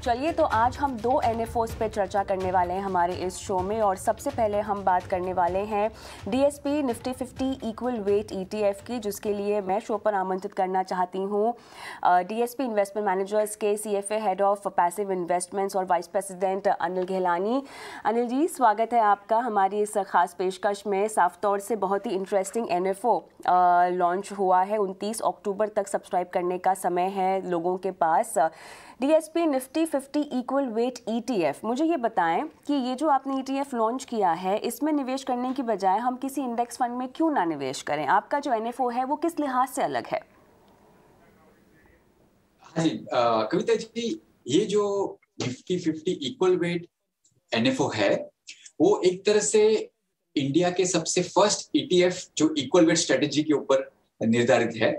चलिए तो आज हम दो NFOs पे चर्चा करने वाले हैं हमारे इस शो में। और सबसे पहले हम बात करने वाले हैं DSP Nifty 50 equal weight ETF की, जिसके लिए मैं शो पर आमंत्रित करना चाहती हूँ DSP इन्वेस्टमेंट मैनेजर्स के CFA head of passive investments और वाइस प्रेसिडेंट अनिल घेलानी। अनिल जी, स्वागत है आपका हमारी इस खास पेशकश में। साफ तौर से बहुत ही इंटरेस्टिंग NFO लॉन्च हुआ है। 29 अक्टूबर तक सब्सक्राइब करने का समय है लोगों के पास। DSP Nifty 50 equal weight ETF, मुझे ये बताएं कि ये जो आपने ETF लॉन्च किया है, इसमें निवेश करने की बजाय हम किसी इंडेक्स फंड में क्यों ना निवेश करें? आपका जो NFO है वो किस लिहाज से अलग है? हाँ जी, कविता जी, ये जो निफ्टी 50 इक्वल वेट NFO है वो एक तरह से इंडिया के सबसे फर्स्ट ETF जो इक्वल वेट स्ट्रेटेजी के ऊपर निर्धारित है।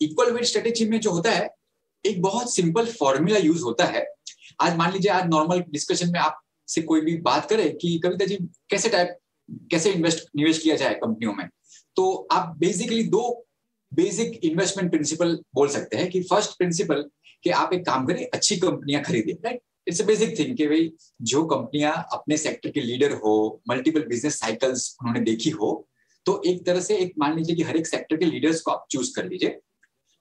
इक्वल वेट स्ट्रेटेजी में जो होता है, एक बहुत सिंपल फॉर्मूला यूज होता है। आज मान लीजिए, आज नॉर्मल डिस्कशन में आपसे कोई भी बात करे कि कविता जी कैसे निवेश किया जाए कंपनियों में, तो आप बेसिकली दो बेसिक इन्वेस्टमेंट प्रिंसिपल बोल सकते हैं। कि फर्स्ट प्रिंसिपल कि आप एक काम करें, अच्छी कंपनियां खरीदें, right. It's a basic thing कि भाई जो कंपनियां अपने सेक्टर के लीडर हो, मल्टीपल बिजनेस साइकिल्स उन्होंने देखी हो, तो एक तरह से एक मान लीजिए कि हर एक सेक्टर के लीडर्स को आप चूज कर लीजिए।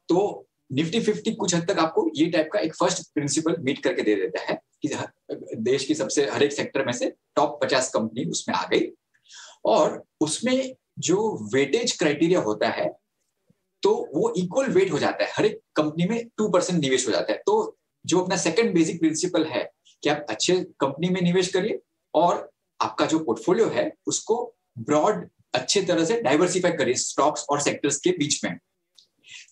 तो निफ्टी 50 कुछ हद तक आपको ये टाइप का एक फर्स्ट प्रिंसिपल मीट करके दे देता है कि देश की सबसे हर एक सेक्टर में से टॉप 50 कंपनी उसमें आ गई। और उसमें जो वेटेज क्राइटेरिया होता है, तो वो इक्वल वेट हो जाता है, हर एक कंपनी में 2% निवेश हो जाता है। तो जो अपना सेकंड बेसिक प्रिंसिपल है कि आप अच्छे कंपनी में निवेश करिए और आपका जो पोर्टफोलियो है उसको ब्रॉड अच्छे तरह से डाइवर्सिफाई करिए स्टॉक्स और सेक्टर्स के बीच में।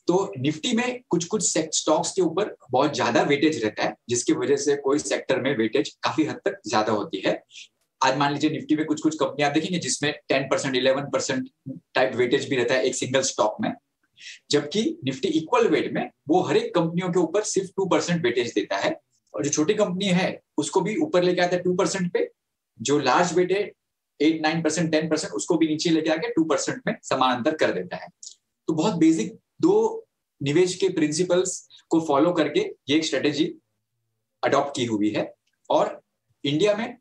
तो निफ्टी में कुछ स्टॉक्स के ऊपर बहुत ज्यादा वेटेज रहता है, जिसकी वजह से कोई सेक्टर में वेटेज काफी हद तक ज्यादा होती है। आज मान लीजिए निफ्टी में कुछ कंपनियां आप देखेंगे जिसमें 10% 11% टाइप वेटेज भी रहता है एक सिंगल स्टॉक में, जबकि निफ्टी इक्वल वेट में वो हर एक कंपनियों के ऊपर सिर्फ 2% वेटेज देता है। और जो छोटी कंपनी है उसको भी ऊपर लेके आता है 2% पे, जो लार्ज वेट है 8-9% 10% उसको भी नीचे लेके आके 2% में समानांतर कर देता है। तो बहुत बेसिक दो निवेश के प्रिंसिपल्स को फॉलो करके ये एक स्ट्रेटेजी अडॉप्ट की हुई है। और इंडिया में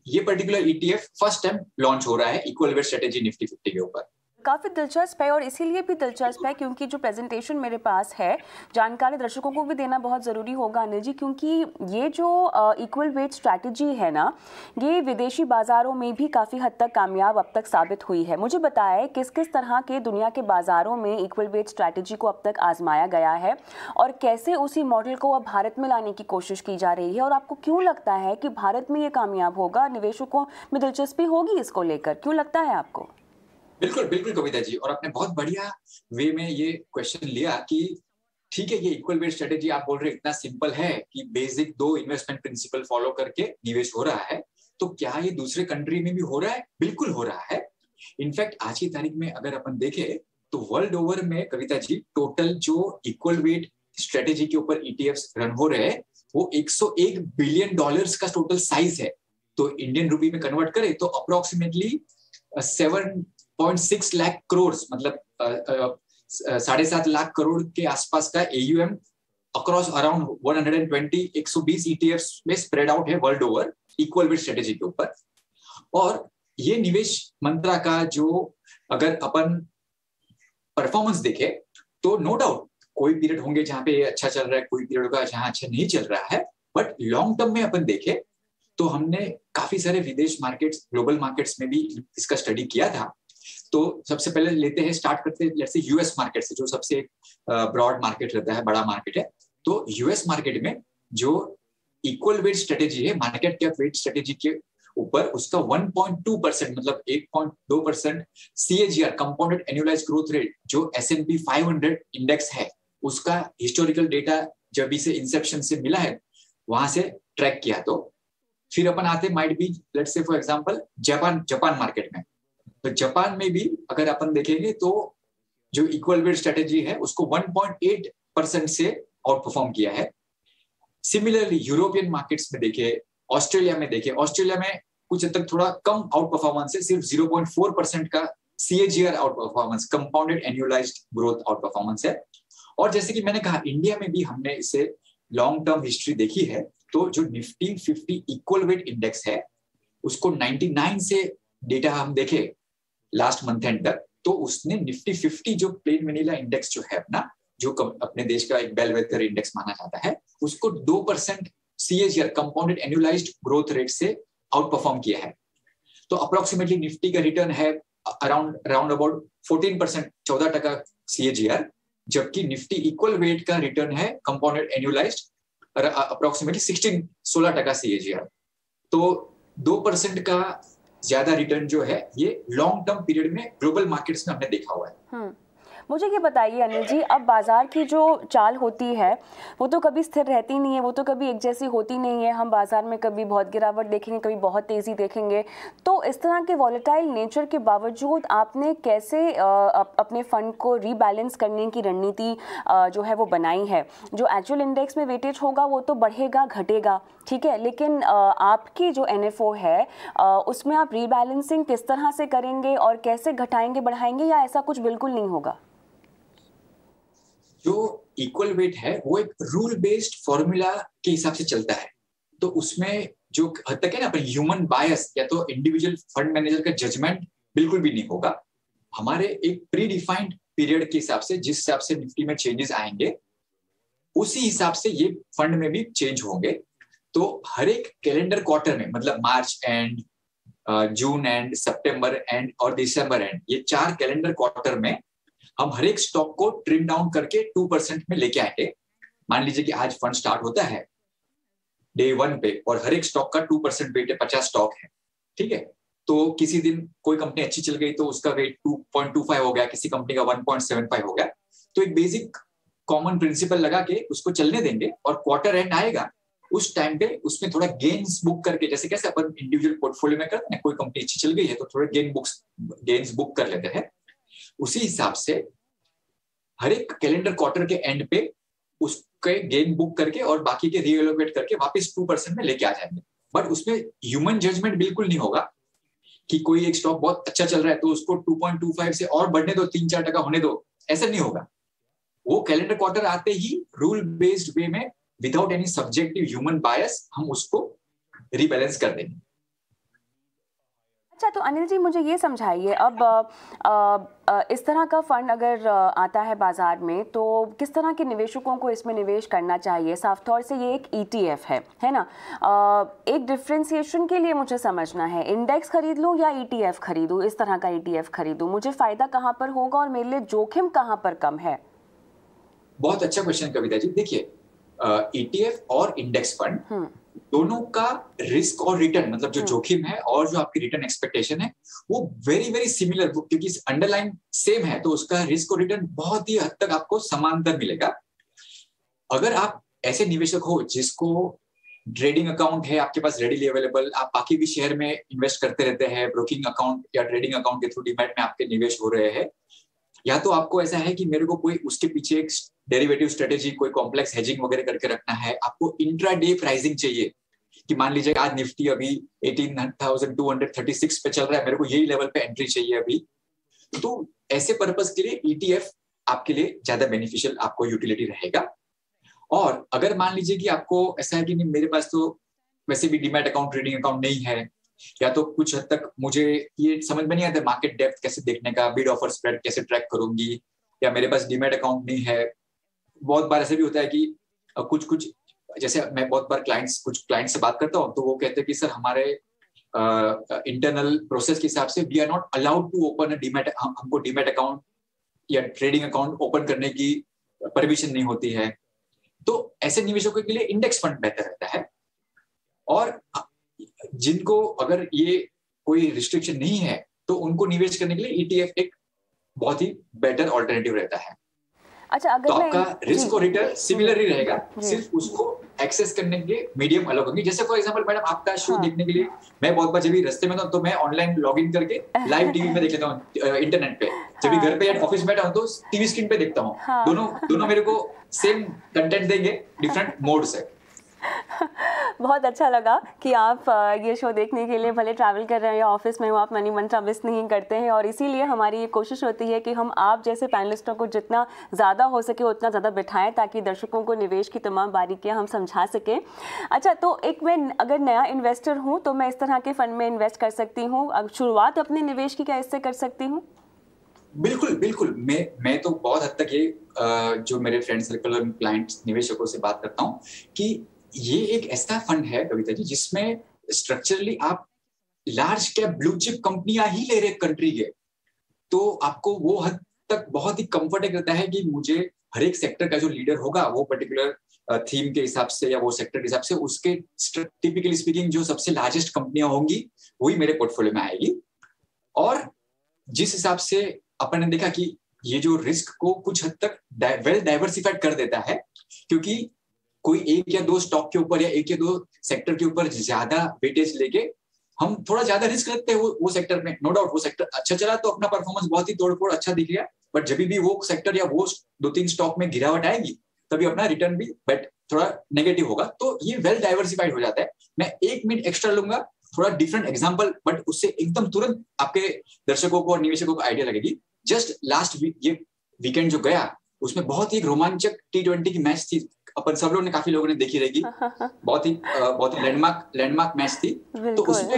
ये particular ETF first time launch हो रहा है इक्वल वेट स्ट्रेटेजी निफ्टी 50 के ऊपर। काफ़ी दिलचस्प है, और इसीलिए भी दिलचस्प है क्योंकि जो प्रेजेंटेशन मेरे पास है, जानकारी दर्शकों को भी देना बहुत ज़रूरी होगा अनिल जी, क्योंकि ये जो इक्वल वेट स्ट्रैटेजी है ना, ये विदेशी बाज़ारों में भी काफ़ी हद तक कामयाब अब तक साबित हुई है। मुझे बताएं किस किस तरह के दुनिया के बाज़ारों में इक्वल वेट स्ट्रैटेजी को अब तक आजमाया गया है और कैसे उसी मॉडल को अब भारत में लाने की कोशिश की जा रही है, और आपको क्यों लगता है कि भारत में ये कामयाब होगा? निवेशकों में दिलचस्पी होगी इसको लेकर, क्यों लगता है आपको? बिल्कुल कविता जी, और आपने बहुत बढ़िया वे में ये क्वेश्चन लिया कि ठीक है, ये इक्वल वेट स्ट्रेटेजी आप बोल रहे इतना सिंपल है कि बेसिक दो इन्वेस्टमेंट प्रिंसिपल फॉलो करके निवेश हो रहा है, तो क्या ये दूसरे कंट्री में भी हो रहा है? बिल्कुल हो रहा है। इनफैक्ट आज की तारीख में अगर अपन देखें तो वर्ल्ड ओवर में कविता जी टोटल जो इक्वल वेट स्ट्रेटेजी के ऊपर ETFs रन हो रहे हैं वो $101 बिलियन का टोटल साइज है। तो इंडियन रुपी में कन्वर्ट करें तो अप्रोक्सीमेटली 7.6 लाख करोड़, मतलब 7.5 लाख करोड़ के आसपास का AUM अक्रॉस अराउंड 120 ETFs में स्प्रेड आउट है world over equal weight strategy के ऊपर। और ये निवेश मंत्रा का जो अगर अपन परफॉर्मेंस देखे तो नो डाउट कोई पीरियड होंगे जहां पे अच्छा चल रहा है, कोई पीरियड होगा जहां अच्छा नहीं चल रहा है, बट लॉन्ग टर्म में अपन देखे तो हमने काफी सारे विदेश मार्केट्स, ग्लोबल मार्केट्स में भी इसका स्टडी किया था। तो सबसे पहले लेते हैं, स्टार्ट करते हैं जैसे US मार्केट से, जो सबसे ब्रॉड मार्केट रहता है, बड़ा मार्केट है। तो US मार्केट में जो इक्वल वेट स्ट्रेटेजी है, मार्केट कैप वेट स्ट्रेटेजी के ऊपर उसका 1.2% मतलब 1.2% CAGR compounded annualised growth rate जो S&P 500 इंडेक्स है उसका हिस्टोरिकल डेटा जब इसे इंसेप्शन से मिला है वहां से ट्रैक किया। तो फिर अपन आते might be let's say for example Japan market में। तो जापान में भी अगर अपन देखेंगे तो जो इक्वल वेट स्ट्रेटेजी है उसको 1.8% से आउट परफॉर्म किया है। सिमिलरली यूरोपियन मार्केट्स में देखे, ऑस्ट्रेलिया में देखे, ऑस्ट्रेलिया में कुछ हद तक थोड़ा कम आउट परफॉर्मेंस है, सिर्फ 0.4% का CAGR out performance, compounded annualised growth out performance है। और जैसे कि मैंने कहा इंडिया में भी हमने इसे लॉन्ग टर्म हिस्ट्री देखी है तो जो निफ्टी 50 इक्वल वेट इंडेक्स है उसको 99 से डेटा हम देखे लास्ट मंथ एंड तक, तो उसने निफ्टी 50 जो प्लेन वनीला इंडेक्स जो है अपना, जो अपने देश का एक बेलवेदर इंडेक्स माना जाता है, उसको 2% CAGR compounded annualised growth rate से आउट परफॉर्म किया है। तो अप्रोक्सीमेटली निफ्टी का रिटर्न है अराउंड अबाउट 14%, 14% CAGR, जबकि निफ्टी इक्वल वेट का रिटर्न है कंपाउंडेड एनुअलाइज्ड अप्रोक्सीमेटली 16% CAGR। तो 2% का ज्यादा रिटर्न जो है ये लॉन्ग टर्म पीरियड में ग्लोबल मार्केट्स में हमने देखा हुआ है। मुझे ये बताइए अनिल जी, अब बाज़ार की जो चाल होती है वो तो कभी स्थिर रहती नहीं है, वो तो कभी एक जैसी होती नहीं है। हम बाज़ार में कभी बहुत गिरावट देखेंगे, कभी बहुत तेज़ी देखेंगे। तो इस तरह के वॉलेटाइल नेचर के बावजूद आपने कैसे अपने फंड को रीबैलेंस करने की रणनीति जो है वो बनाई है? जो एक्चुअल इंडेक्स में वेटेज होगा वो तो बढ़ेगा घटेगा, ठीक है, लेकिन आपकी जो NFO है उसमें आप रीबैलेंसिंग किस तरह से करेंगे और कैसे घटाएंगे बढ़ाएंगे, या ऐसा कुछ बिल्कुल नहीं होगा? जो इक्वल वेट है वो एक रूल बेस्ड फॉर्मूला के हिसाब से चलता है, तो उसमें जो हद तक है ना, ह्यूमन बायस या तो इंडिविजुअल फंड मैनेजर का जजमेंट बिल्कुल भी नहीं होगा। हमारे एक प्री डिफाइंड पीरियड के हिसाब से, जिस हिसाब से निफ्टी में चेंजेस आएंगे उसी हिसाब से ये फंड में भी चेंज होंगे। तो हर एक कैलेंडर क्वार्टर में, मतलब March end, June end, September end और दिसंबर एंड, ये 4 कैलेंडर क्वार्टर में हम हर एक स्टॉक को ट्रिम डाउन करके 2% में लेके आएंगे। मान लीजिए कि आज फंड स्टार्ट होता है डे 1 पे और हर एक स्टॉक का 2% वेट है, 50 स्टॉक है, ठीक है। तो किसी दिन कोई कंपनी अच्छी चल गई तो उसका वेट 2.25 हो गया, किसी कंपनी का 1.75 हो गया। तो एक बेसिक कॉमन प्रिंसिपल लगा के उसको चलने देंगे और क्वार्टर एंड आएगा उस टाइम पे उसमें थोड़ा गेन्स बुक करके, जैसे कैसे अपन इंडिविजुअल पोर्टफोलियो में करते हैं, कोई कंपनी अच्छी चल गई है तो थोड़े गेन्स बुक कर लेते हैं। उसी हिसाब से हर एक कैलेंडर क्वार्टर के एंड पे उसके गेन बुक करके और बाकी के रीएलोकेट करके वापस 2% में लेके आ जाएंगे। बट उसमें ह्यूमन जजमेंट बिल्कुल नहीं होगा कि कोई एक स्टॉक बहुत अच्छा चल रहा है तो उसको 2.25 से और बढ़ने दो, 3-4% होने दो, ऐसा नहीं होगा। वो कैलेंडर क्वार्टर आते ही रूल बेस्ड वे में विदाउट एनी सब्जेक्टिव ह्यूमन बायस हम उसको रीबैलेंस कर देंगे। अच्छा, तो अनिल जी मुझे ये समझाइए, अब इस तरह का फंड अगर आता है बाजार में तो किस तरह के निवेशकों को इसमें निवेश करना चाहिए? साफ तौर से ये एक ETF है ना। एक डिफ्रेंसिएशन के लिए मुझे समझना है, इंडेक्स खरीद लूँ या ETF खरीदूँ, इस तरह का ETF खरीदूँ, मुझे फायदा कहाँ पर होगा और मेरे लिए जोखिम कहाँ पर कम है? बहुत अच्छा क्वेश्चन कविता जी। देखिए, ETF और इंडेक्स फंड दोनों का रिस्क और रिटर्न, मतलब जो जोखिम है और जो आपकी रिटर्न एक्सपेक्टेशन है, वो वेरी वेरी सिमिलर, क्योंकि अंडरलाइन सेम है तो उसका रिस्क और रिटर्न बहुत ही हद तक आपको समांतर मिलेगा। अगर आप ऐसे निवेशक हो जिसको ट्रेडिंग अकाउंट है आपके पास रेडीली अवेलेबल, आप बाकी भी शेयर में इन्वेस्ट करते रहते हैं, ब्रोकिंग अकाउंट या ट्रेडिंग अकाउंट के थ्रू डीमैट में आपके निवेश हो रहे हैं, या तो आपको ऐसा है कि मेरे को कोई उसके पीछे एक डेरिवेटिव स्ट्रेटेजी, कोई कॉम्प्लेक्स हेजिंग वगैरह करके रखना है, आपको इंट्राडे प्राइसिंग चाहिए कि मान लीजिए आज निफ्टी अभी 18,236 पे चल रहा है, मेरे को यही लेवल पे एंट्री चाहिए अभी, तो ऐसे पर्पस के लिए ETF आपके लिए ज्यादा बेनिफिशियल, आपको यूटिलिटी रहेगा। और अगर मान लीजिए कि आपको ऐसा है कि नहीं, मेरे पास तो वैसे भी डीमैट अकाउंट, ट्रेडिंग अकाउंट नहीं है, या तो कुछ हद तक मुझे ये समझ में नहीं आता मार्केट डेप्थ कैसे देखने का, बिड ऑफर स्प्रेड कैसे ट्रैक करूंगी, या मेरे पास डीमैट अकाउंट नहीं है। बहुत बार ऐसा भी होता है कि कुछ जैसे मैं बहुत बार कुछ क्लाइंट से बात करता हूँ तो वो कहते हैं कि सर हमारे इंटरनल प्रोसेस के हिसाब से we are not allowed to open a demat, हमको डीमैट अकाउंट या ट्रेडिंग अकाउंट ओपन करने की परमिशन नहीं होती है। तो ऐसे निवेशकों के लिए इंडेक्स फंड बेहतर रहता है। और जिनको अगर ये कोई रिस्ट्रिक्शन नहीं है तो उनको निवेश करने के लिए ETF एक बहुत ही बेटर ऑल्टरनेटिव रहता है। अच्छा, अगर तो आपका रिस्क और रिटर्न सिमिलर ही रहेगा, सिर्फ उसको एक्सेस करने के मीडियम अलग होंगे। जैसे फॉर एग्जांपल मैडम, आपका शो देखने के लिए मैं बहुत बार जब भी रास्ते में था तो मैं ऑनलाइन लॉग इन करके लाइव टीवी में देख लेता हूँ, इंटरनेट पे। जब भी घर पे या ऑफिस में बैठा हूँ तो टीवी स्क्रीन पे देखता हूँ। दोनों मेरे को सेम कंटेंट देंगे, डिफरेंट मोड से। बहुत अच्छा लगा कि आप ये शो देखने के लिए भले ट्रैवल कर रहे हैं या ऑफिस में हो, आप मनी मंत्रा मिस नहीं करते हैं। और इसीलिए हमारी ये कोशिश होती है कि हम आप जैसे पैनलिस्टों को जितना ज़्यादा हो सके उतना ज़्यादा बिठाएं, ताकि दर्शकों को निवेश की तमाम बारीकियां हम समझा सकें। अच्छा, तो एक मैं अगर नया इन्वेस्टर हूँ तो मैं इस तरह के फंड में इन्वेस्ट कर सकती हूँ? शुरुआत अपने निवेश की क्या इससे कर सकती हूँ? बिल्कुल बिल्कुल। मैं तो बहुत हद तक ये जो मेरे फ्रेंड सर्कल और क्लाइंट्स निवेशकों से बात करता हूँ कि ये एक ऐसा फंड है कविता जी जिसमें स्ट्रक्चरली आप लार्ज कैप ब्लू चिप कंपनियां ही ले रहे कंट्री के, तो आपको वो हद तक बहुत ही कंफर्टेबल रहता है कि मुझे हर एक सेक्टर का जो लीडर होगा वो पर्टिकुलर थीम के हिसाब से या वो सेक्टर के हिसाब से उसके टिपिकली स्पीकिंग जो सबसे लार्जेस्ट कंपनियां होंगी वही मेरे पोर्टफोलियो में आएगी। और जिस हिसाब से अपन ने देखा कि ये जो रिस्क को कुछ हद तक वेल डाइवर्सिफाइड कर देता है, क्योंकि कोई एक या दो स्टॉक के ऊपर या एक या दो सेक्टर के ऊपर ज्यादा वेटेज लेके हम थोड़ा ज्यादा रिस्क लेते हैं वो सेक्टर में। नो डाउट वो सेक्टर अच्छा चला तो अपना परफॉर्मेंस बहुत ही तोड़फोड़ अच्छा दिख गया, बट जब भी वो सेक्टर या वो 2-3 स्टॉक में गिरावट आएगी तभी अपना रिटर्न भी बट थोड़ा नेगेटिव होगा। तो ये वेल डाइवर्सिफाइड हो जाता है। मैं 1 मिनट एक्स्ट्रा लूंगा, थोड़ा डिफरेंट एग्जांपल, बट उससे एकदम तुरंत आपके दर्शकों को और निवेशकों को आइडिया लगेगी। जस्ट लास्ट वीक ये वीकेंड जो गया उसमें बहुत ही रोमांचक T20 की मैच थी, अपन सब लोगों ने काफी लोगों ने देखी रहेगी। बहुत ही लैंडमार्क मैच थी। तो उसमें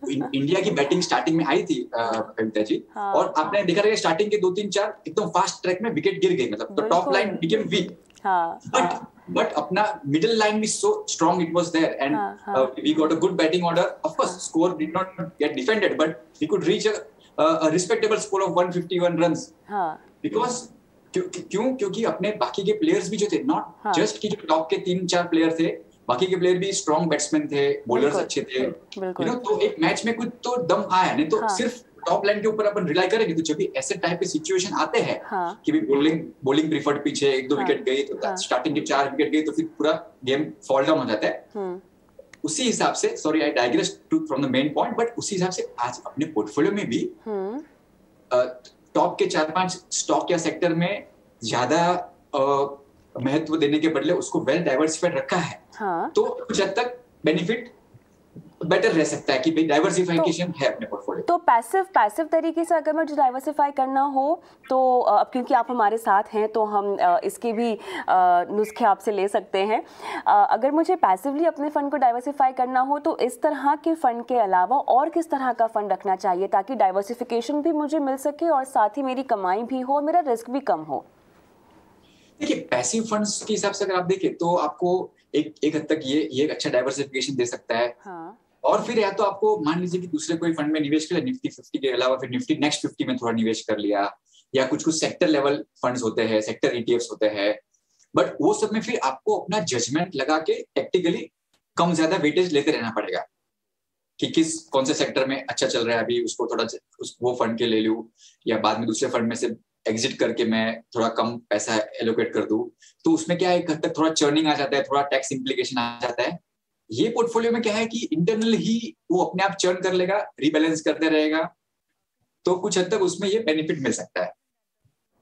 इंडिया की बैटिंग स्टार्टिंग में आई थी कविता जी, और आपने देखा रहेगा स्टार्टिंग के 2-3-4 एकदम फास्ट ट्रैक में विकेट गिर गई, मतलब तो top line became weak, but अपना मिडिल लाइन भी so strong it was there and we got a good batting order. Of course score did not get defended but we could reach a respectable score of 151 runs because क्योंकि अपने बाकी के players भी जो थे, not just कि जो top के 3-4 प्लेयर थे, बाकी के प्लेयर भी स्ट्रॉन्ग बैट्समैन थे, बॉलर्स अच्छे थे, यू नो। तो एक मैच में कुछ तो दम आया, नहीं तो सिर्फ टॉप लाइन के ऊपर अपन रिलाई करेंगे तो जब भी ऐसे टाइप के सिचुएशन आते हैं कि भी बॉलिंग प्रीफर्ड पीछे 1-2 विकेट गई तो स्टार्टिंग के 4 विकेट गई तो फिर पूरा गेम फॉल डाउन हो जाता है। उसी हिसाब से, sorry I digress from the main point, but उसी हिसाब से आज अपने पोर्टफोलियो में भी टॉप के 4-5 स्टॉक या सेक्टर में ज्यादा महत्व देने के बदले उसको वेल डाइवर्सिफाइड रखा है। तो कुछ हद तक बेनिफिट बेटर रह सकता है कि भाई डाइवर्सिफिकेशन है अपने पोर्टफोलियो। तो पैसिव तरीके से अगर मुझे डाइवर्सिफाई करना हो तो अब क्योंकि आप हमारे साथ हैं तो हम इसके भी नुस्खे आपसे ले सकते हैं। अगर मुझे पैसिवली अपने फंड को डाइवर्सिफाई करना हो तो इस तरह के फंड के अलावा और किस तरह का फंड रखना चाहिए ताकि डाइवर्सिफिकेशन भी मुझे मिल सके और साथ ही मेरी कमाई भी हो, मेरा रिस्क भी कम हो? देखिए, पैसिव फंड्स के हिसाब से अगर आप देखें तो आपको एक हद तक ये अच्छा डाइवर्सिफिकेशन दे सकता है। और फिर या तो आपको मान लीजिए कि दूसरे कोई फंड में निवेश कर लिया, निफ्टी 50 के अलावा फिर निफ्टी नेक्स्ट 50 में थोड़ा निवेश कर लिया, या कुछ सेक्टर लेवल फंड्स होते हैं, सेक्टर ETFs होते हैं, बट वो सब में फिर आपको अपना जजमेंट लगा के टेक्निकली कम ज्यादा वेटेज लेते रहना पड़ेगा कि कौन से सेक्टर में अच्छा चल रहा है अभी, उसको थोड़ा वो फंड के ले लूं, या बाद में दूसरे फंड में से एग्जिट करके मैं थोड़ा कम पैसा एलोकेट कर दूं। तो उसमें क्या है, एक हद तक थोड़ा चर्निंग आ जाता है, थोड़ा टैक्स इम्प्लीकेशन आ जाता है। ये पोर्टफोलियो में क्या है कि इंटरनल ही वो अपने आप चर्न कर लेगा, रीबैलेंस करते रहेगा, तो कुछ हद तक उसमें ये बेनिफिट मिल सकता है।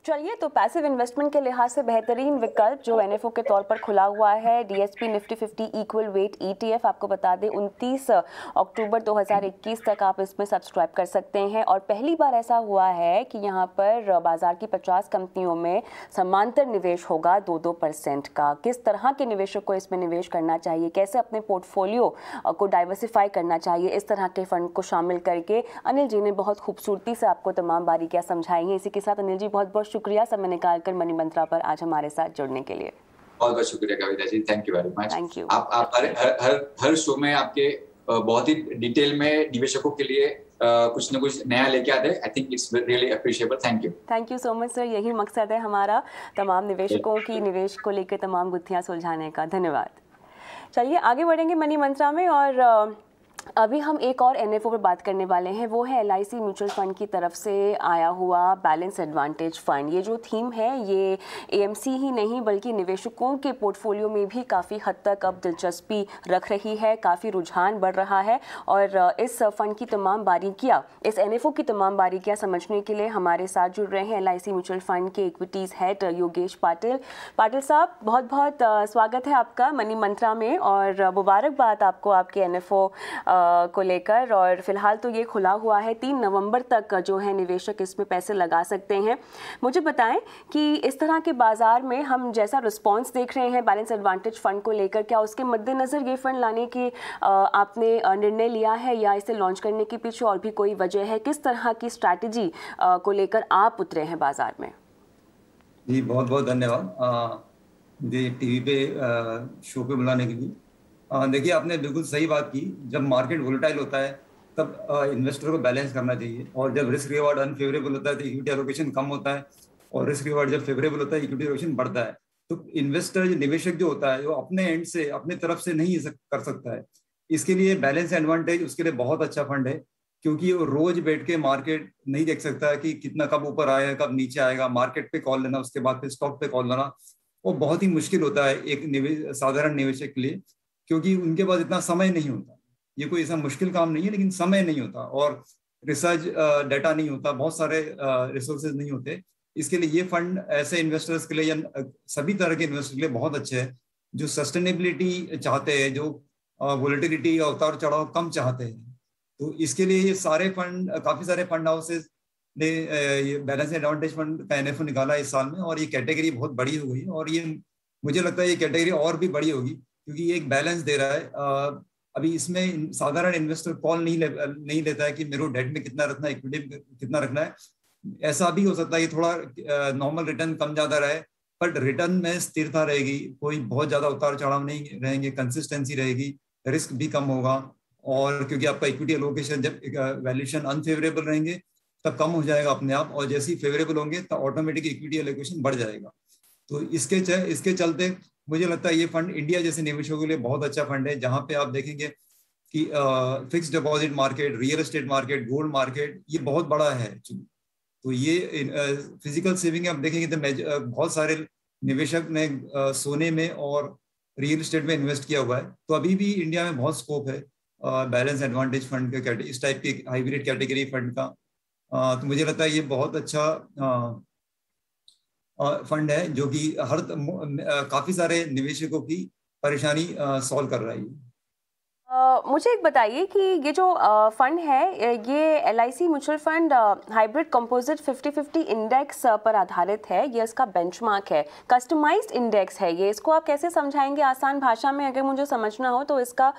चलिए, तो पैसिव इन्वेस्टमेंट के लिहाज से बेहतरीन विकल्प जो NFO के तौर पर खुला हुआ है, DSP Nifty 50 equal weight ETF, आपको बता दें 29 अक्टूबर 2021 तक आप इसमें सब्सक्राइब कर सकते हैं। और पहली बार ऐसा हुआ है कि यहाँ पर बाजार की 50 कंपनियों में समांतर निवेश होगा 2-2% का। किस तरह के निवेशक को इसमें निवेश करना चाहिए, कैसे अपने पोर्टफोलियो को डाइवर्सिफाई करना चाहिए, इस तरह के फंड को शामिल करके अनिल जी ने बहुत खूबसूरती से आपको तमाम बारीकियाँ समझाई हैं। इसी के साथ अनिल जी बहुत बहुत शुक्रिया समय निकालकर मनी मंत्रा पर आज हमारे साथ जुड़ने के लिए। बहुत बहुत शुक्रिया Kavita ji, thank you very much. Thank you. आप हर शो में आपके बहुत ही डिटेल में निवेशकों के लिए कुछ न कुछ नया लेके आते हैं। I think it's really appreciable. Thank you so much sir. यही मकसद है हमारा, तमाम निवेशकों की निवेश को लेकर तमाम गुत्थियां सुलझाने का। धन्यवाद। चलिए आगे बढ़ेंगे मनी मंत्रा में, और अभी हम एक और एनएफओ पर बात करने वाले हैं, वो है एलआईसी म्यूचुअल फंड की तरफ से आया हुआ बैलेंस एडवांटेज फंड। ये जो थीम है ये एएमसी ही नहीं बल्कि निवेशकों के पोर्टफोलियो में भी काफ़ी हद तक अब दिलचस्पी रख रही है, काफ़ी रुझान बढ़ रहा है। और इस फंड की तमाम बारीकियाँ, इस एनएफओ की तमाम बारीकियाँ समझने के लिए हमारे साथ जुड़ रहे हैं एलआईसी म्यूचुअल फंड के इक्विटीज़ हेड योगेश पाटिल। पाटिल साहब, बहुत बहुत स्वागत है आपका मनी मंत्रा में, और मुबारकबाद आपको आपके एनएफओ को लेकर। और फिलहाल तो ये खुला हुआ है, 3 नवंबर तक जो है निवेशक इसमें पैसे लगा सकते हैं। मुझे बताएं कि इस तरह के बाजार में हम जैसा रिस्पांस देख रहे हैं बैलेंस एडवांटेज फंड को लेकर, क्या उसके मद्देनज़र ये फंड लाने की आपने निर्णय लिया है या इसे लॉन्च करने के पीछे और भी कोई वजह है? किस तरह की स्ट्रैटेजी को लेकर आप उतरे हैं बाजार में? जी बहुत बहुत धन्यवाद ये टीवी पे शो पे बुलाने के लिए। देखिए, आपने बिल्कुल सही बात की। जब मार्केट वोलेटाइल होता है तब इन्वेस्टर को बैलेंस करना चाहिए, और जब रिस्क रिवार्ड अनफेवरेबल होता है तो इक्विटी एलोकेशन कम होता है, और रिस्क रिवार्ड जब फेवरेबल होता है इक्विटी एलोकेशन बढ़ता है। तो इन्वेस्टर निवेशक जो होता है वो अपने एंड से, अपने तरफ से नहीं कर सकता है। इसके लिए बैलेंस एडवांटेज उसके लिए बहुत अच्छा फंड है, क्योंकि वो रोज बैठ के मार्केट नहीं देख सकता है कि कितना कब ऊपर आएगा कब नीचे आएगा। मार्केट पे कॉल लेना, उसके बाद फिर स्टॉक पे कॉल लेना, वो बहुत ही मुश्किल होता है एक साधारण निवेशक के लिए, क्योंकि उनके पास इतना समय नहीं होता। ये कोई ऐसा मुश्किल काम नहीं है, लेकिन समय नहीं होता, और रिसर्च डाटा नहीं होता, बहुत सारे रिसोर्सेज नहीं होते। इसके लिए ये फंड ऐसे इन्वेस्टर्स के लिए या सभी तरह के इन्वेस्टर्स के लिए बहुत अच्छे है, जो सस्टेनेबिलिटी चाहते हैं, जो वोलेटिलिटी या उतार चढ़ाव कम चाहते हैं। तो इसके लिए ये सारे फंड, काफी सारे फंड हाउसेज ने ये बैलेंस एडवांटेज फंड का एनएफओ निकाला इस साल में, और ये कैटेगरी बहुत बड़ी हो गई है। और ये मुझे लगता है ये कैटेगरी और भी बड़ी होगी, क्योंकि ये एक बैलेंस दे रहा है। अभी इसमें साधारण इन्वेस्टर कॉल नहीं लेता है कि मेरे को डेट में कितना रखना है, इक्विटी में कितना रखना है। ऐसा भी हो सकता है कि थोड़ा नॉर्मल रिटर्न कम ज्यादा रहे, बट रिटर्न में स्थिरता रहेगी, कोई बहुत ज्यादा उतार चढ़ाव नहीं रहेंगे, कंसिस्टेंसी रहेगी, रिस्क भी कम होगा। और क्योंकि आपका इक्विटी एलोकेशन जब वैल्यूएशन अनफेवरेबल रहेंगे तब कम हो जाएगा अपने आप, और जैसे ही फेवरेबल होंगे तो ऑटोमेटिक इक्विटी एलोकेशन बढ़ जाएगा। तो इसके चलते मुझे लगता है ये फंड इंडिया जैसे निवेशकों के लिए बहुत अच्छा फंड है, जहां पे आप देखेंगे कि fix deposit market, real estate market, gold market ये बहुत बड़ा है। तो ये फिजिकल सेविंग आप देखेंगे तो बहुत सारे निवेशक ने सोने में और रियल एस्टेट में इन्वेस्ट किया हुआ है। तो अभी भी इंडिया में बहुत स्कोप है बैलेंस एडवांटेज फंड का, इस टाइप के हाइब्रिड कैटेगरी फंड का। तो मुझे लगता है ये बहुत अच्छा फंड है, जो कि काफी सारे निवेशकों की परेशानी सॉल्व कर रहा है। मुझे एक बताइए कि ये जो फंड है ये LIC mutual fund hybrid composite 50-50 index पर आधारित है। ये इसका बेंचमार्क है, कस्टमाइज्ड इंडेक्स है ये। इसको आप कैसे समझाएंगे आसान भाषा में, अगर मुझे समझना हो तो? इसका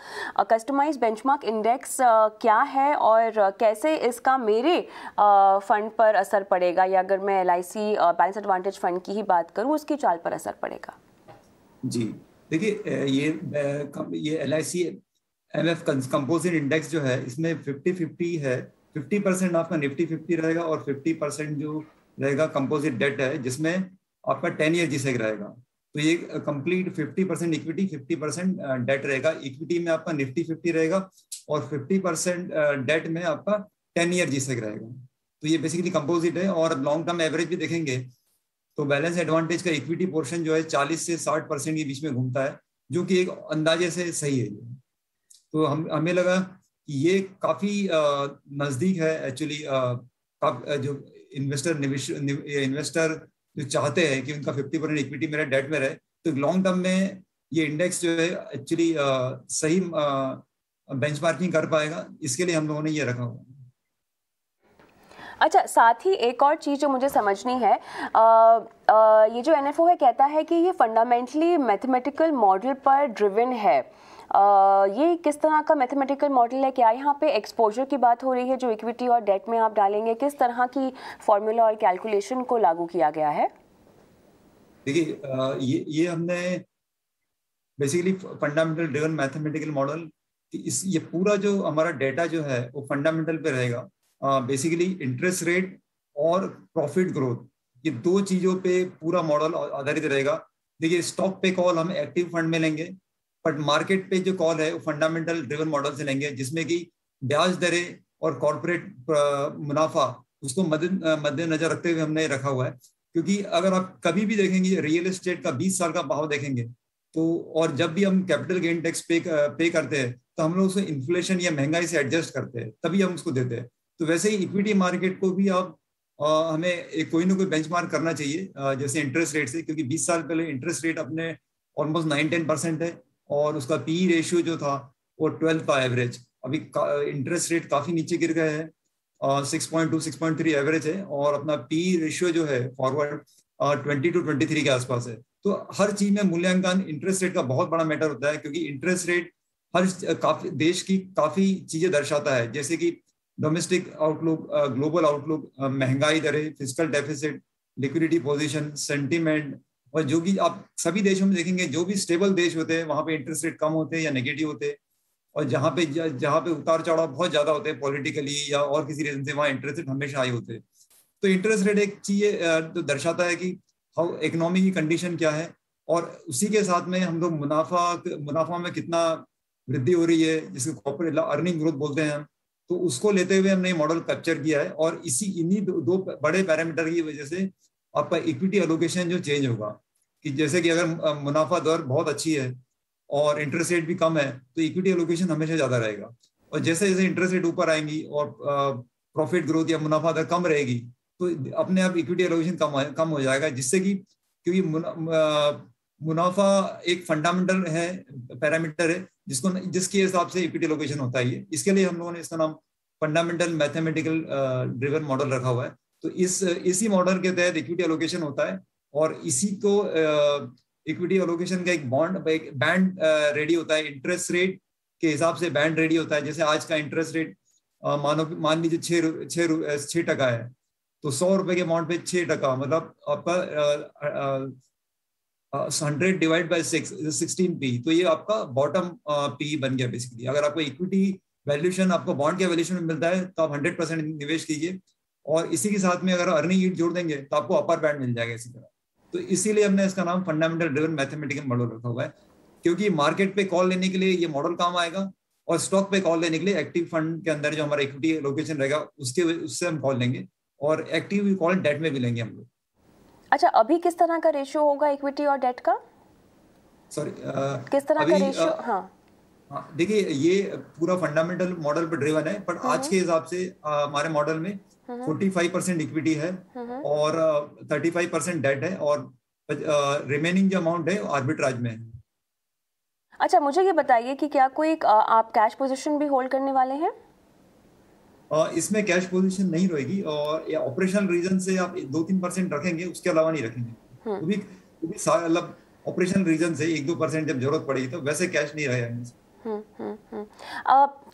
कस्टमाइज्ड बेंचमार्क इंडेक्स क्या है और कैसे इसका मेरे फंड पर असर पड़ेगा, या अगर मैं एलआईसी बैलेंस एडवांटेज फंड की ही बात करूँ उसकी चाल पर असर पड़ेगा? जी देखिए, ये एलआईसी एमएफ कंपोजिट इंडेक्स जो है इसमें 50-50 है। 50% आपका निफ्टी 50 रहेगा, और 50% जो रहेगा कंपोजिट डेट है, जिसमें आपका 10 ईयर जीसेक रहेगा। तो ये कंप्लीट 50% इक्विटी 50% डेट रहेगा। इक्विटी में आपका निफ्टी 50 रहेगा, और 50% डेट में आपका 10 ईयर जीसेक रहेगा। तो ये बेसिकली कंपोजिट है। और लॉन्ग टर्म एवरेज भी देखेंगे तो बैलेंस एडवांटेज का इक्विटी पोर्शन जो है 40 से 60% के बीच में घूमता है, जो कि एक अंदाजे से सही है। तो हमें लगा कि ये काफी नजदीक है एक्चुअली। जो इन्वेस्टर जो चाहते हैं कि उनका 50% इक्विटी मेरा डेट में रहे, तो लॉन्ग टर्म में ये इंडेक्स जो है एक्चुअली सही बेंचमार्किंग कर पाएगा। इसके लिए हम लोगों ने ये रखा हुआ है। अच्छा, साथ ही एक और चीज़ जो मुझे समझनी है, ये जो एनएफओ है कहता है कि ये फंडामेंटली मैथमेटिकल मॉडल पर ड्रिवन है। ये किस तरह का मैथमेटिकल मॉडल है? क्या यहाँ पे एक्सपोजर की बात हो रही है जो इक्विटी और डेट में आप डालेंगे? किस तरह की फॉर्मूला और कैलकुलेशन को लागू किया गया है? देखिए, ये हमने basically fundamental driven mathematical model, ये पूरा जो हमारा डेटा जो है वो फंडामेंटल पे रहेगा। बेसिकली इंटरेस्ट रेट और प्रॉफिट ग्रोथ, ये दो चीजों पे पूरा मॉडल आधारित रहेगा। देखिए, स्टॉक पे कॉल हम एक्टिव फंड में लेंगे, बट मार्केट पे जो कॉल है वो फंडामेंटल ड्रिवन मॉडल से लेंगे, जिसमें कि ब्याज दरें और कॉर्पोरेट मुनाफा उसको मद्देनजर रखते हुए हमने रखा हुआ है। क्योंकि अगर आप कभी भी देखेंगे रियल एस्टेट का 20 साल का भाव देखेंगे तो, और जब भी हम कैपिटल गेन टैक्स पे करते हैं तो हम लोग उसे इन्फ्लेशन या महंगाई से एडजस्ट करते हैं, तभी हम उसको देते हैं। तो वैसे ही इक्विटी मार्केट को भी आप हमें कोई ना कोई बेंचमार्क करना चाहिए, जैसे इंटरेस्ट रेट से, क्योंकि 20 साल पहले इंटरेस्ट रेट अपने ऑलमोस्ट 9-10% है और उसका पी रेशियो जो था वो 12 था एवरेज। अभी इंटरेस्ट रेट काफी नीचे गिर गए हैं, 6.2 6.3 एवरेज है, और अपना पी रेशियो जो है फॉरवर्ड 20-23 के आसपास है। तो हर चीज में मूल्यांकन इंटरेस्ट रेट का बहुत बड़ा मैटर होता है, क्योंकि इंटरेस्ट रेट काफी देश की काफी चीजें दर्शाता है, जैसे कि डोमेस्टिक आउटलुक, ग्लोबल आउटलुक, महंगाई दरें, fiscal deficit, liquidity position, sentiment. और जो कि आप सभी देशों में देखेंगे, जो भी स्टेबल देश होते हैं वहां पे इंटरेस्ट रेट कम होते हैं या नेगेटिव होते हैं, और जहाँ पे उतार चढ़ाव बहुत ज्यादा होते हैं पॉलिटिकली या और किसी रीजन से, वहाँ इंटरेस्ट रेट हमेशा हाई होते हैं। तो इंटरेस्ट रेट एक चीज तो दर्शाता है कि हाउ इकोनॉमी की कंडीशन क्या है, और उसी के साथ में हम लोग मुनाफा में कितना वृद्धि हो रही है, जिसको कॉर्पोरेट अर्निंग ग्रोथ बोलते हैं हम। तो उसको लेते हुए हमने मॉडल कैप्चर किया है, और इन्हीं दो बड़े पैरामीटर की वजह से आपका इक्विटी एलोकेशन जो चेंज होगा, कि जैसे कि अगर मुनाफा दर बहुत अच्छी है और इंटरेस्ट रेट भी कम है तो इक्विटी एलोकेशन हमेशा ज्यादा रहेगा, और जैसे जैसे इंटरेस्ट रेट ऊपर आएंगी और प्रॉफिट ग्रोथ या मुनाफा दर कम रहेगी तो अपने आप इक्विटी एलोकेशन कम हो जाएगा, जिससे कि क्योंकि मुनाफा एक फंडामेंटल है, पैरामीटर है, जिसके हिसाब से इक्विटी एलोकेशन होता है। इसके लिए हम लोगों ने इसका नाम फंडामेंटल मैथमेटिकल ड्रिवन मॉडल रखा हुआ है। तो इसी मॉडल के तहत इक्विटी एलोकेशन होता है, और इसी को इक्विटी एलोकेशन का एक बैंड रेडी होता है, इंटरेस्ट रेट के हिसाब से बैंड रेडी होता है। जैसे आज का इंटरेस्ट रेट मान लीजिए 6% है, तो 100 रुपए के अमाउंट पे 6%, मतलब आपका 100 डिवाइड बाय 6 16p, तो ये आपका बॉटम पी बन गया बेसिकली। अगर आपको इक्विटी वैल्यूएशन आपको बॉन्ड के वैल्यूएशन में मिलता है तो आप 100% निवेश कीजिए, और इसी के साथ में अगर अर्निंग यील्ड जोड़ देंगे तो आपको अपर बैंड मिल जाएगा इसी तरह। तो इसीलिए हमने इसका नाम फंडामेंटल ड्रिवन मैथमेटिकल मॉडल रखा हुआ है, क्योंकि मार्केट पे कॉल लेने के लिए ये मॉडल काम आएगा, और स्टॉक पे कॉल लेने के लिए एक्टिव फंड के अंदर जो हमारा इक्विटी एलोकेशन रहेगा उससे हम कॉल लेंगे, और एक्टिव कॉल डेट में भी लेंगे हम लोग। अच्छा, अभी किस तरह का रेशियो होगा इक्विटी और डेट का? सॉरी, किस तरह का रेशियो? हाँ, देखिए ये पूरा फंडामेंटल मॉडल पर ड्रिवन है, पर आज के हिसाब से हमारे मॉडल में 45% इक्विटी है और 35% डेट है, और रिमेनिंग जो अमाउंट है आर्बिट्राज में है। अच्छा, मुझे ये बताइए कि क्या कोई आप कैश पोजीशन भी होल्ड करने वाले हैं? इसमें कैश पोजीशन नहीं रहेगी, और ऑपरेशनल रीजन से आप 2-3% रखेंगे, उसके अलावा नहीं रखेंगे। तो भी मतलब ऑपरेशनल रीजन से 1-2% जब जरूरत पड़ेगी तो वैसे कैश नहीं रहेगा।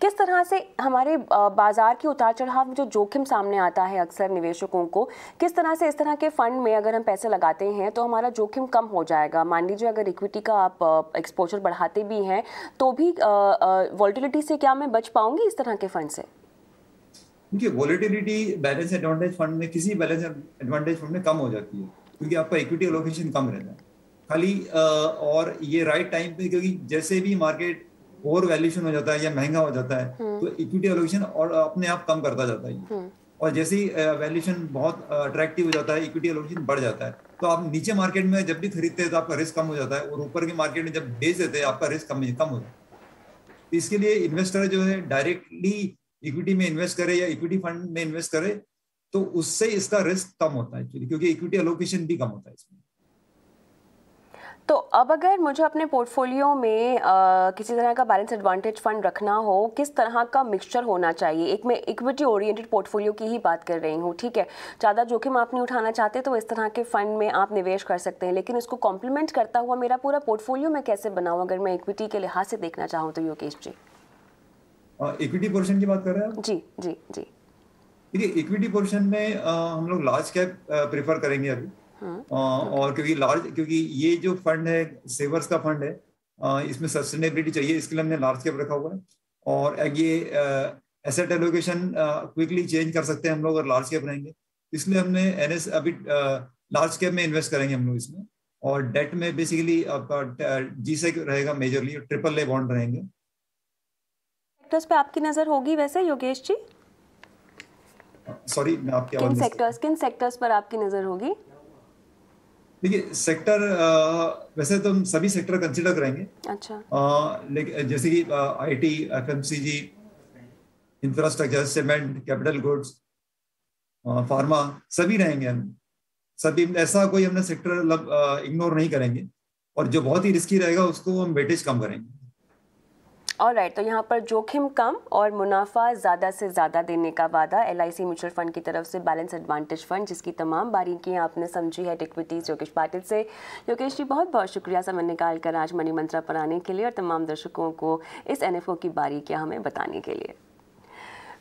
किस तरह से हमारे बाजार की उतार चढ़ाव में जो जोखिम सामने आता है अक्सर निवेशकों को, किस तरह से इस तरह के फंड में अगर हम पैसे लगाते हैं तो हमारा जोखिम कम हो जाएगा? मान लीजिए अगर इक्विटी का आप एक्सपोजर बढ़ाते भी हैं तो भी वोलेटिलिटी से क्या मैं बच पाऊंगी इस तरह के फंड से? क्योंकि वोलेटिलिटी बैलेंस एडवांटेज फंड में, किसी बैलेंस एडवांटेज फंड में कम हो जाती है, क्योंकि आपका इक्विटी एलोकेशन कम रहता है खाली, और ये राइट टाइम पे, क्योंकि जैसे भी मार्केट ओवर वैल्यूएशन हो जाता है या महंगा हो जाता है तो इक्विटी एलोकेशन और अपने आप कम करता जाता है, और जैसे ही वैल्यूएशन बहुत अट्रैक्टिव हो जाता है इक्विटी एलोकेशन बढ़ जाता है। तो आप नीचे मार्केट में जब भी खरीदते हैं तो आपका रिस्क कम हो जाता है, और ऊपर की मार्केट में जब बेच देते हैं आपका रिस्क कम हो जाता है। तो इसके लिए इन्वेस्टर जो है डायरेक्टली इक्विटी में इन्वेस्ट करे या इक्विटी फंड में इन्वेस्ट करे तो उससे इसका रिस्क कम होता है, क्योंकि इक्विटी एलोकेशन भी कम होता है इसमें। तो अब अगर मुझे अपने पोर्टफोलियो में किसी तरह का बैलेंस एडवांटेज फंड रखना हो, किस तरह का मिक्सचर होना चाहिए? एक मैं इक्विटी ओरिएंटेड पोर्टफोलियो की ही बात कर रही हूँ, ठीक है, ज़्यादा जोखिम आप नहीं उठाना चाहते तो इस तरह के फंड में आप निवेश कर सकते हैं, लेकिन इसको कॉम्प्लीमेंट करता हुआ मेरा पूरा पोर्टफोलियो मैं कैसे बनाऊँ अगर मैं इक्विटी के लिहाज से देखना चाहूँ तो? योगेश जी, इक्विटी पोर्शन की बात कर रहे हैं आप? जी जी जी। देखिए, इक्विटी पोर्शन में हम लोग लार्ज कैप प्रेफर करेंगे अभी, और क्योंकि ये जो फंड है सेवर्स का फंड है, इसमें सस्टेनेबिलिटी चाहिए, इसके लिए हमने लार्ज कैप रखा हुआ है, और ये एसेट एलोकेशन क्विकली चेंज कर सकते हैं हम लोग अगर लार्ज कैप रहेंगे, इसलिए हमने एनएस अभी लार्ज कैप में इन्वेस्ट करेंगे हम लोग इसमें, और डेट में बेसिकली आपका G-Sec रहेगा मेजरली, AAA बॉन्ड रहेंगे। सेक्टर्स पे आपकी नजर होगी वैसे योगेश जी? सॉरी, मैं आपकी आवाज किन सेक्टर्स पर आपकी नजर होगी? देखिए सेक्टर वैसे तो हम सभी सेक्टर कंसिडर करेंगे। अच्छा। लेकिन जैसे कि IT, FMCG, infrastructure, cement, capital goods, pharma, सभी रहेंगे हम। सभी, ऐसा कोई हमने सेक्टर मतलब इग्नोर नहीं करेंगे, और जो बहुत ही रिस्की रहेगा उसको हम वेटेज कम करेंगे। ऑलराइट, तो यहाँ पर जोखिम कम और मुनाफा ज़्यादा से ज़्यादा देने का वादा LIC म्यूचुअल फंड की तरफ से, बैलेंस एडवांटेज फंड, जिसकी तमाम बारीकियाँ आपने समझी है इक्विटीज योगेश पाटिल से। योगेश जी बहुत बहुत शुक्रिया समय निकाल कर आज मनी मंत्रा पर आने के लिए और तमाम दर्शकों को इस NFO की बारीकियाँ हमें बताने के लिए।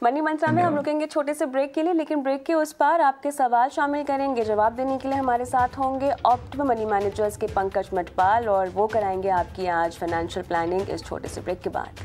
मनी मंत्रा में हम रुकेंगे छोटे से ब्रेक के लिए, लेकिन ब्रेक के उस पार आपके सवाल शामिल करेंगे। जवाब देने के लिए हमारे साथ होंगे ऑप्टिमम मनी मैनेजर्स के पंकज मटपाल, और वो कराएंगे आपकी आज फाइनेंशियल प्लानिंग इस छोटे से ब्रेक के बाद।